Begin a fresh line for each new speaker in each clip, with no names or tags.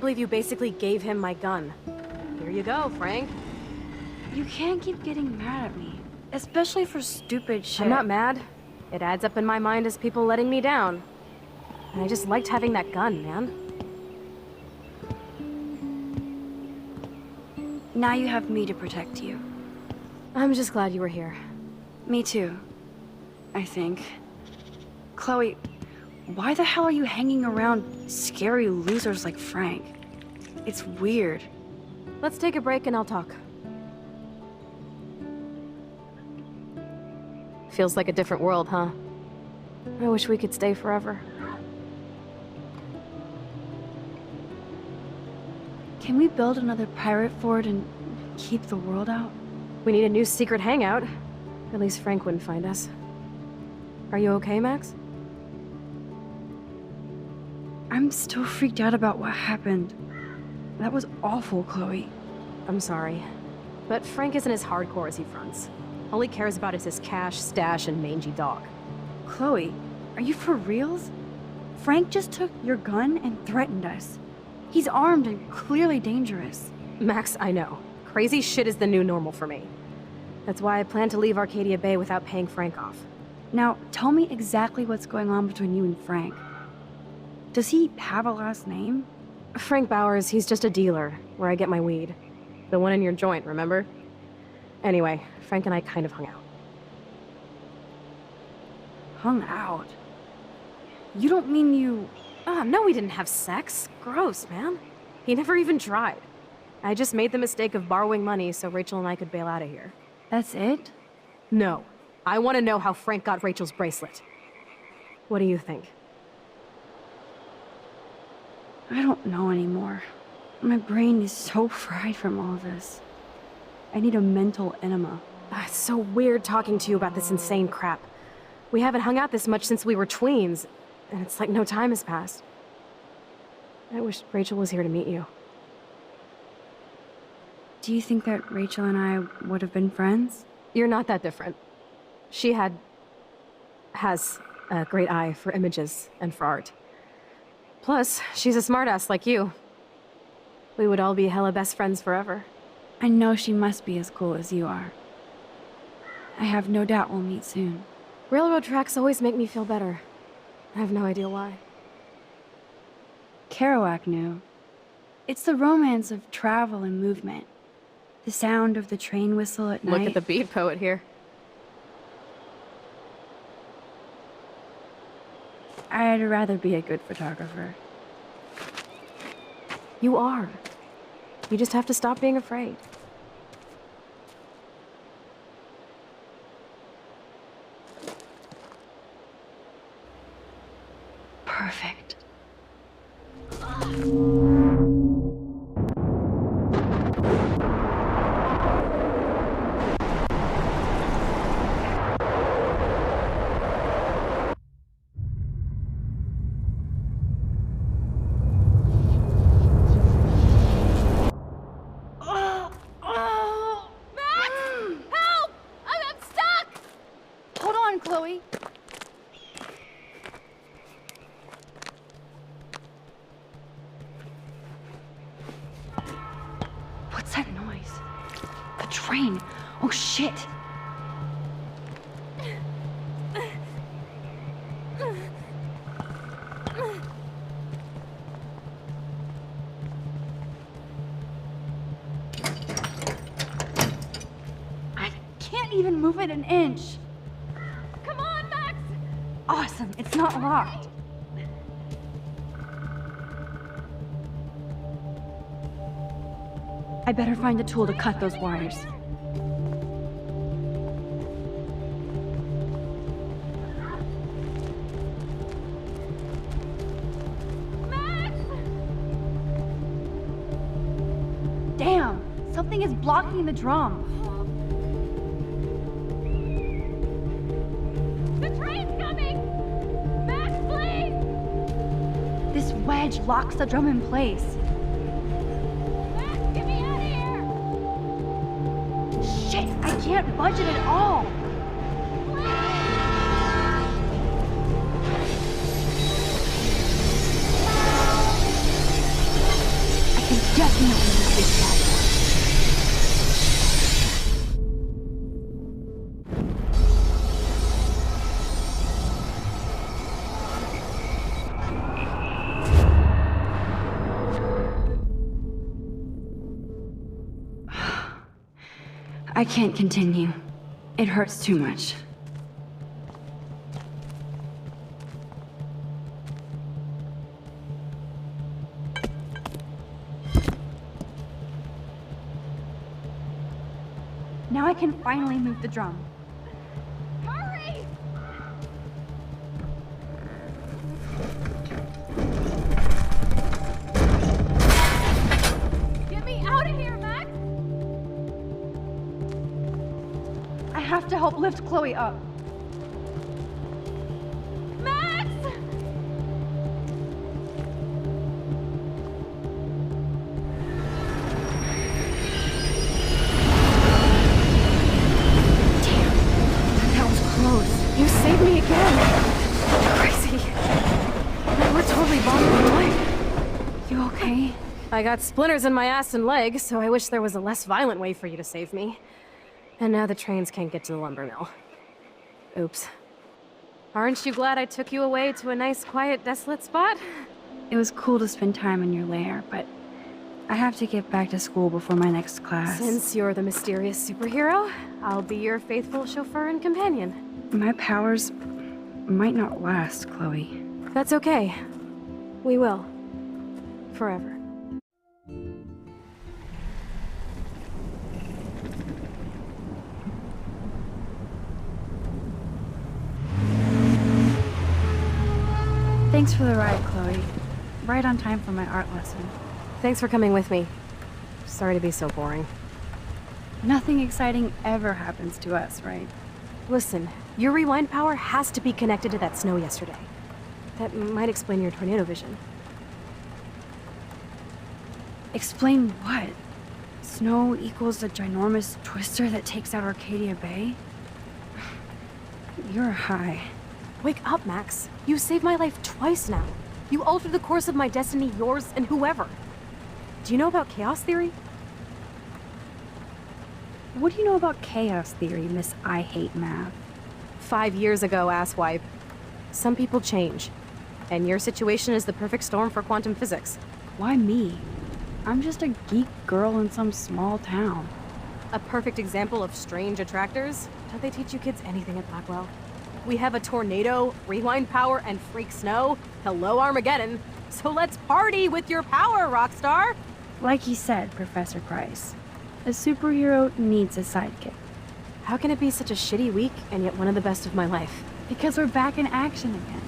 believe you basically gave him my gun. Here you go, Frank.
You can't keep getting mad at me. Especially for stupid shit.
I'm not mad. It adds up in my mind as people letting me down. And I just liked having that gun, man.
Now you have me to protect you.
I'm just glad you were here.
Me too, I think. Chloe, why the hell are you hanging around scary losers like Frank? It's weird.
Let's take a break and I'll talk. Feels like a different world, huh? I wish we could stay forever.
Can we build another pirate fort and keep the world out?
We need a new secret hangout. At least Frank wouldn't find us. Are you okay, Max?
I'm still freaked out about what happened. That was awful, Chloe.
I'm sorry. But Frank isn't as hardcore as he fronts. All he cares about is his cash, stash, and mangy dog.
Chloe, are you for reals? Frank just took your gun and threatened us. He's armed and clearly dangerous.
Max, I know. Crazy shit is the new normal for me. That's why I plan to leave Arcadia Bay without paying Frank off.
Now, tell me exactly what's going on between you and Frank. Does he have a last name?
Frank Bowers, he's just a dealer, where I get my weed. The one in your joint, remember? Anyway, Frank and I kind of hung out.
Hung out? You don't mean you...
No, we didn't have sex. Gross, man. He never even tried. I just made the mistake of borrowing money so Rachel and I could bail out of here.
That's it?
No. I want to know how Frank got Rachel's bracelet. What do you think?
I don't know anymore. My brain is so fried from all this. I need a mental enema.
It's so weird talking to you about this insane crap. We haven't hung out this much since we were tweens, and it's like no time has passed. I wish Rachel was here to meet you.
Do you think that Rachel and I would have been friends?
You're not that different. She has a great eye for images and for art. Plus, she's a smartass like you. We would all be hella best friends forever.
I know she must be as cool as you are. I have no doubt we'll meet soon.
Railroad tracks always make me feel better. I have no idea why.
Kerouac knew. It's the romance of travel and movement. The sound of the train whistle at night.
Look at the beat poet here.
I'd rather be a good photographer.
You are. You just have to stop being afraid.
Perfect. Chloe. What's that noise? The train. Oh shit. I can't even move it an inch. Awesome, it's not locked. I better find a tool to cut those wires. Max! Damn, something is blocking the drum. This wedge locks the drum in place.
Max, get me out of here!
Shit, I can't budge it at all. definitely need to get that. I can't continue. It hurts too much. Now I can finally move the drum.
Hurry! Get me out of here, Max!
I have to help lift Chloe up.
Max!
That was close.
You saved me again! Crazy. We're totally bombing your life.
You okay?
I got splinters in my ass and leg, so I wish there was a less violent way for you to save me. And now the trains can't get to the lumber mill. Oops. Aren't you glad I took you away to a nice, quiet, desolate spot?
It was cool to spend time in your lair, but I have to get back to school before my next class.
Since you're the mysterious superhero, I'll be your faithful chauffeur and companion.
My powers might not last, Chloe.
That's okay. We will. Forever.
Thanks for the ride, Chloe. Right on time for my art lesson.
Thanks for coming with me. Sorry to be so boring.
Nothing exciting ever happens to us, right?
Listen, your rewind power has to be connected to that snow yesterday. That might explain your tornado vision.
Explain what? Snow equals a ginormous twister that takes out Arcadia Bay? You're high.
Wake up, Max. You saved my life twice now. You altered the course of my destiny, yours, and whoever. Do you know about chaos theory?
What do you know about chaos theory, Miss I Hate Math?
5 years ago, asswipe. Some people change. And your situation is the perfect storm for quantum physics.
Why me? I'm just a geek girl in some small town.
A perfect example of strange attractors. Don't they teach you kids anything at Blackwell? We have a tornado, rewind power, and freak snow. Hello, Armageddon. So let's party with your power, Rockstar!
Like you said, Professor Price, a superhero needs a sidekick.
How can it be such a shitty week and yet one of the best of my life?
Because we're back in action again.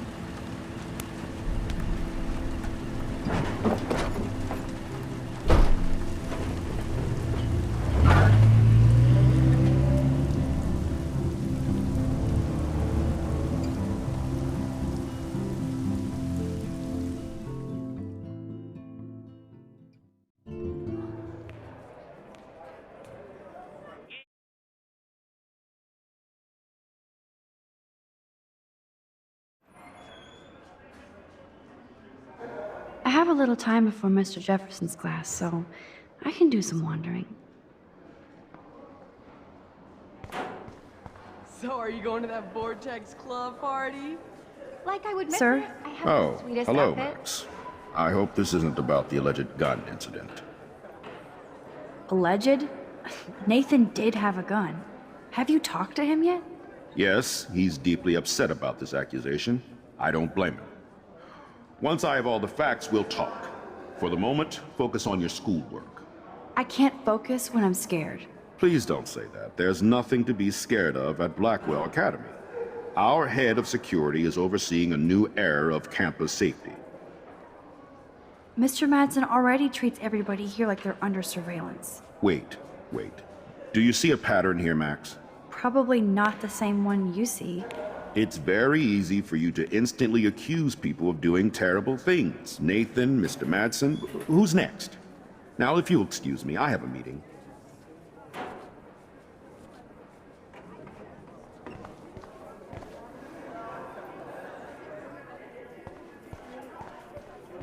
I have a little time before Mr. Jefferson's class, so I can do some wandering.
So are you going to that Vortex Club party?
Like I would miss
Sir?
it, I have
Oh,
the sweetest
hello,
outfit.
Max. I hope this isn't about the alleged gun incident.
Alleged? Nathan did have a gun. Have you talked to him yet?
Yes, he's deeply upset about this accusation. I don't blame him. Once I have all the facts, we'll talk. For the moment, focus on your schoolwork.
I can't focus when I'm scared.
Please don't say that. There's nothing to be scared of at Blackwell Academy. Our head of security is overseeing a new era of campus safety.
Mr. Madsen already treats everybody here like they're under surveillance.
Wait. Do you see a pattern here, Max?
Probably not the same one you see.
It's very easy for you to instantly accuse people of doing terrible things. Nathan, Mr. Madsen, who's next? Now, if you'll excuse me, I have a meeting.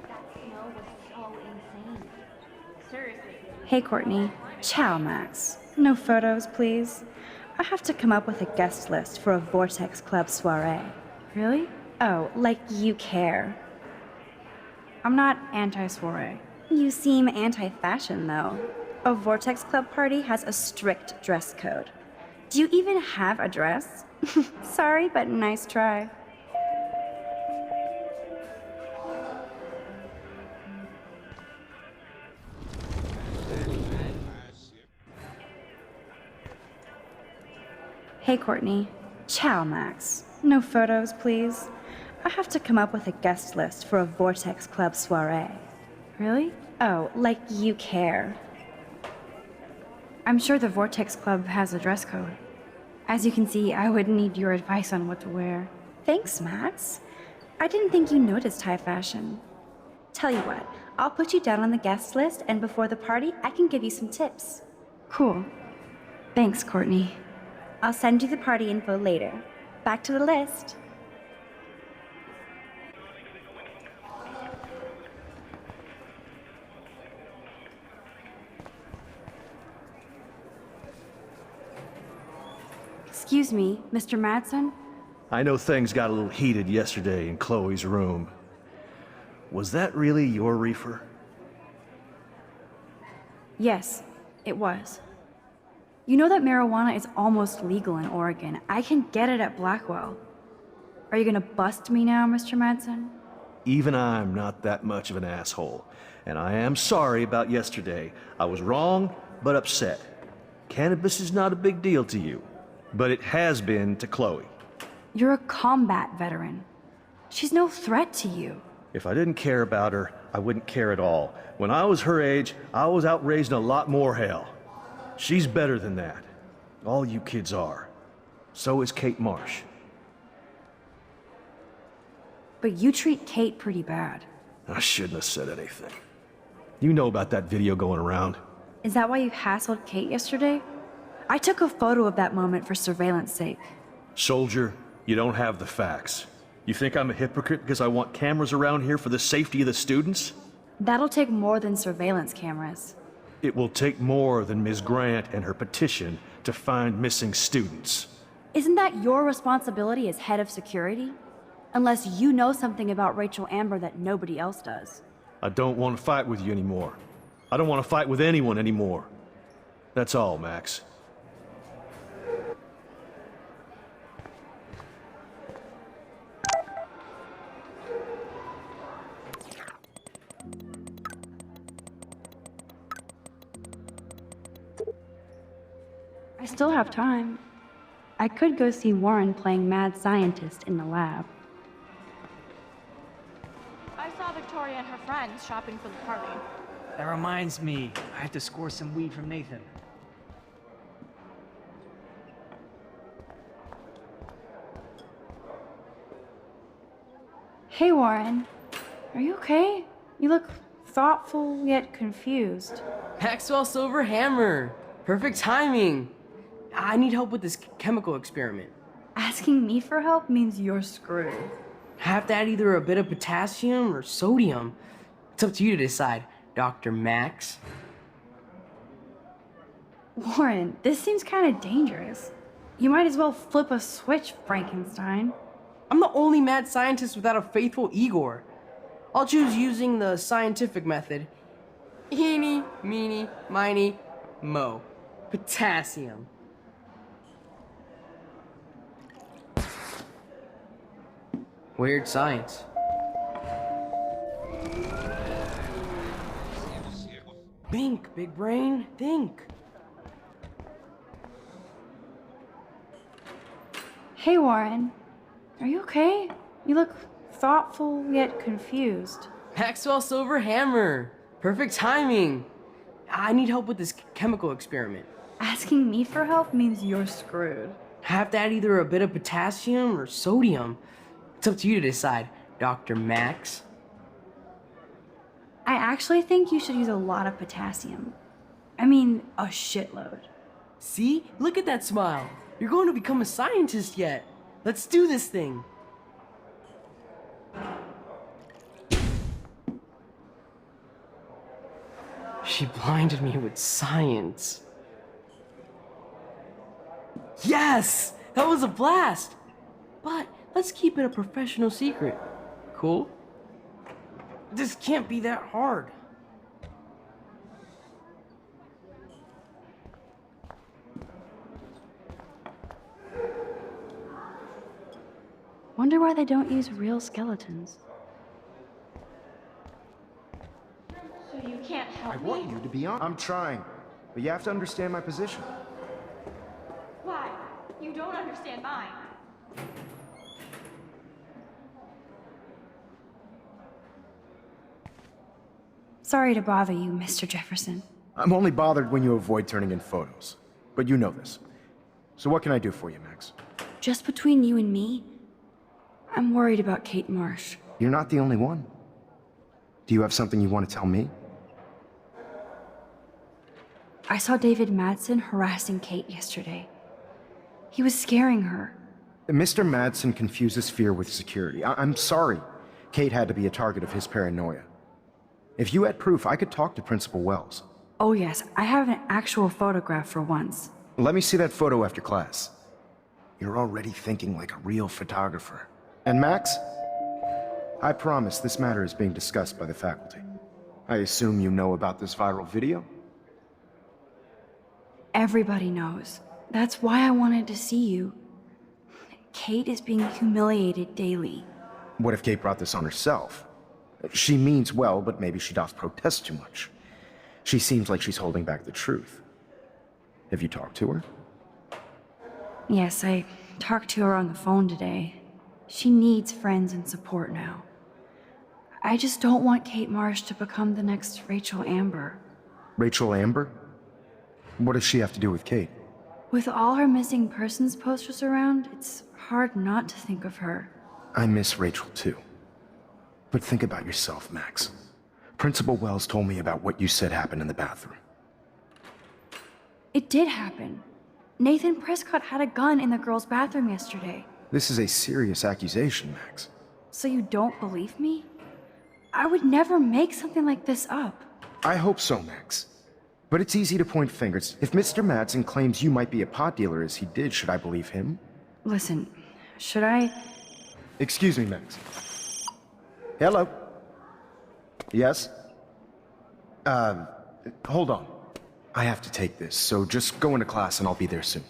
That snow was so insane. Sir,
Hey, Courtney. Ciao, Max. No photos, please. I have to come up with a guest list for a Vortex Club soiree.
Really?
Oh, like you care. I'm not anti-soiree. You seem anti-fashion, though. A Vortex Club party has a strict dress code. Do you even have a dress? Sorry, but nice try. Hey, Courtney. Ciao, Max. No photos, please. I have to come up with a guest list for a Vortex Club soiree.
Really?
Oh, like you care.
I'm sure the Vortex Club has a dress code. As you can see, I would need your advice on what to wear.
Thanks, Max. I didn't think you noticed high fashion. Tell you what, I'll put you down on the guest list, and before the party, I can give you some tips.
Cool. Thanks, Courtney.
I'll send you the party info later. Back to the list.
Excuse me, Mr. Madsen?
I know things got a little heated yesterday in Chloe's room. Was that really your reefer?
Yes, it was. You know that marijuana is almost legal in Oregon. I can get it at Blackwell. Are you gonna bust me now, Mr. Madsen?
Even I'm not that much of an asshole, and I am sorry about yesterday. I was wrong, but upset. Cannabis is not a big deal to you, but it has been to Chloe.
You're a combat veteran. She's no threat to you.
If I didn't care about her, I wouldn't care at all. When I was her age, I was out raising a lot more hell. She's better than that. All you kids are. So is Kate Marsh.
But you treat Kate pretty bad.
I shouldn't have said anything. You know about that video going around.
Is that why you hassled Kate yesterday? I took a photo of that moment for surveillance sake.
Soldier, you don't have the facts. You think I'm a hypocrite because I want cameras around here for the safety of the students?
That'll take more than surveillance cameras.
It will take more than Ms. Grant and her petition to find missing students.
Isn't that your responsibility as head of security? Unless you know something about Rachel Amber that nobody else does.
I don't want to fight with you anymore. I don't want to fight with anyone anymore. That's all, Max.
I still have time. I could go see Warren playing mad scientist in the lab.
I saw Victoria and her friends shopping for the party.
That reminds me, I have to score some weed from Nathan.
Hey, Warren. Are you okay? You look thoughtful yet confused.
Maxwell Silver Hammer. Perfect timing. I need help with this chemical experiment.
Asking me for help means you're screwed.
Have to add either a bit of potassium or sodium. It's up to you to decide, Dr. Max.
Warren, this seems kind of dangerous. You might as well flip a switch, Frankenstein.
I'm the only mad scientist without a faithful Igor. I'll choose using the scientific method. Eeny, meeny, miny, mo. Potassium. Weird science. Think, big brain, think.
Hey, Warren. Are you okay? You look thoughtful yet confused.
Maxwell Silver Hammer. Perfect timing. I need help with this chemical experiment.
Asking me for help means you're screwed.
Have to add either a bit of potassium or sodium. It's up to you to decide, Dr. Max.
I actually think you should use a lot of potassium. I mean, a shitload.
See? Look at that smile. You're going to become a scientist yet. Let's do this thing. She blinded me with science. Yes! That was a blast! But let's keep it a professional secret. Cool? This can't be that hard.
Wonder why they don't use real skeletons.
So you can't help
I
me?
want you to be on. I'm trying, but you have to understand my position.
Why? You don't understand mine.
Sorry to bother you, Mr. Jefferson.
I'm only bothered when you avoid turning in photos, but you know this. So what can I do for you, Max?
Just between you and me, I'm worried about Kate Marsh.
You're not the only one. Do you have something you want to tell me?
I saw David Madsen harassing Kate yesterday. He was scaring her.
Mr. Madsen confuses fear with security. I'm sorry. Kate had to be a target of his paranoia. If you had proof, I could talk to Principal Wells.
Oh yes, I have an actual photograph for once.
Let me see that photo after class. You're already thinking like a real photographer. And Max, I promise this matter is being discussed by the faculty. I assume you know about this viral video?
Everybody knows. That's why I wanted to see you. Kate is being humiliated daily.
What if Kate brought this on herself? She means well, but maybe she doth protest too much. She seems like she's holding back the truth. Have you talked to her?
Yes, I talked to her on the phone today. She needs friends and support now. I just don't want Kate Marsh to become the next Rachel Amber.
Rachel Amber? What does she have to do with Kate?
With all her missing persons posters around, it's hard not to think of her.
I miss Rachel too. But think about yourself, Max. Principal Wells told me about what you said happened in the bathroom.
It did happen. Nathan Prescott had a gun in the girls' bathroom yesterday.
This is a serious accusation, Max.
So you don't believe me? I would never make something like this up.
I hope so, Max. But it's easy to point fingers. If Mr. Madsen claims you might be a pot dealer as he did, should I believe him?
Listen, should I...
Excuse me, Max. Hello? Yes? Hold on. I have to take this, so just go into class and I'll be there soon.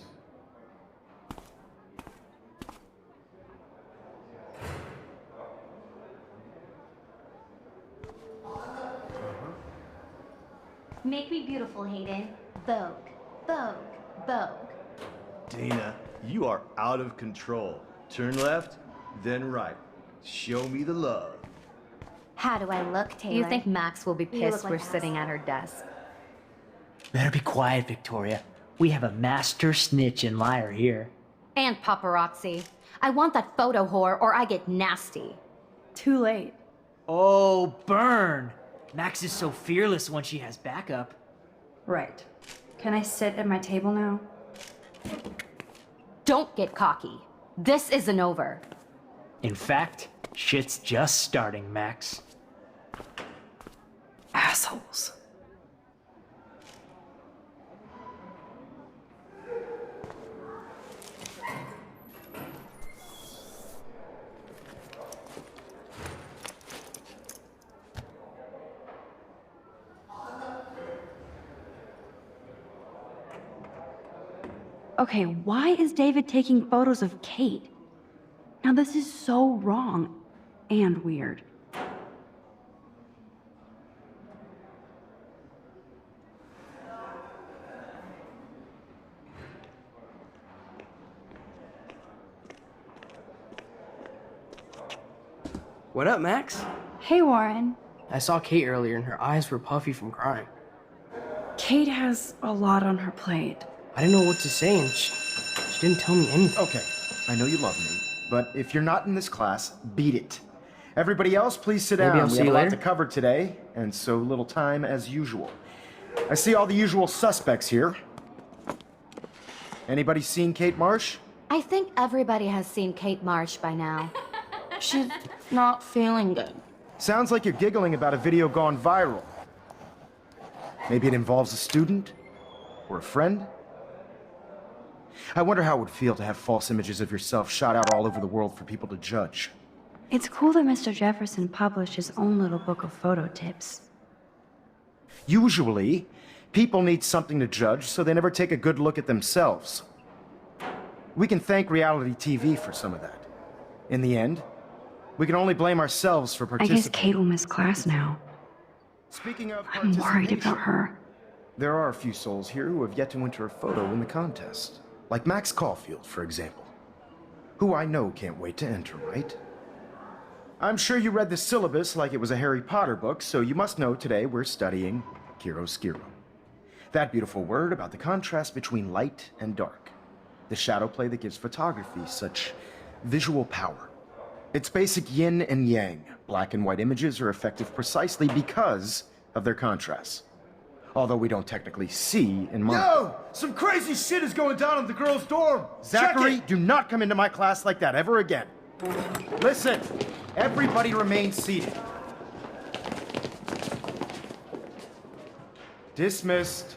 Make me beautiful, Hayden. Vogue, Vogue, Vogue.
Dana, you are out of control. Turn left, then right. Show me the love.
How do I look, Taylor?
You think Max will be
You
pissed
look
we're
like us.
sitting at her desk?
Better be quiet, Victoria. We have a master snitch and liar here.
And paparazzi. I want that photo whore or I get nasty.
Too late.
Oh, burn! Max is so fearless when she has backup.
Right. Can I sit at my table now?
Don't get cocky. This isn't over.
In fact, shit's just starting, Max.
Assholes. Okay, why is David taking photos of Kate? Now this is so wrong and weird.
What up, Max?
Hey, Warren.
I saw Kate earlier and her eyes were puffy from crying.
Kate has a lot on her plate.
I didn't know what to say and she didn't tell me anything.
Okay, I know you love me, but if you're not in this class, beat it. Everybody else, please sit
Maybe
down.
I'll
We
see
have
you
a lot
later.
to cover today, and so little time as usual. I see all the usual suspects here. Anybody seen Kate Marsh?
I think everybody has seen Kate Marsh by now.
She's not feeling good.
Sounds like you're giggling about a video gone viral. Maybe it involves a student? Or a friend? I wonder how it would feel to have false images of yourself shot out all over the world for people to judge.
It's cool that Mr. Jefferson published his own little book of photo tips.
Usually, people need something to judge, so they never take a good look at themselves. We can thank reality TV for some of that. In the end, we can only blame ourselves for
I
participating.
guess Kate will miss class now.
Speaking of
I'm worried about
participation,
her.
there are a few souls here who have yet to enter a photo in the contest. Like Max Caulfield, for example. Who I know can't wait to enter, right? I'm sure you read the syllabus like it was a Harry Potter book, so you must know today we're studying chiaroscuro. That beautiful word about the contrast between light and dark. The shadow play that gives photography such visual power. It's basic yin and yang. Black and white images are effective precisely because of their contrasts. Although we don't technically see in my...
Yo! Some crazy shit is going down in the girls' dorm!
Zachary,
Check it!
do not come into my class like that ever again. Listen, everybody remain seated. Dismissed.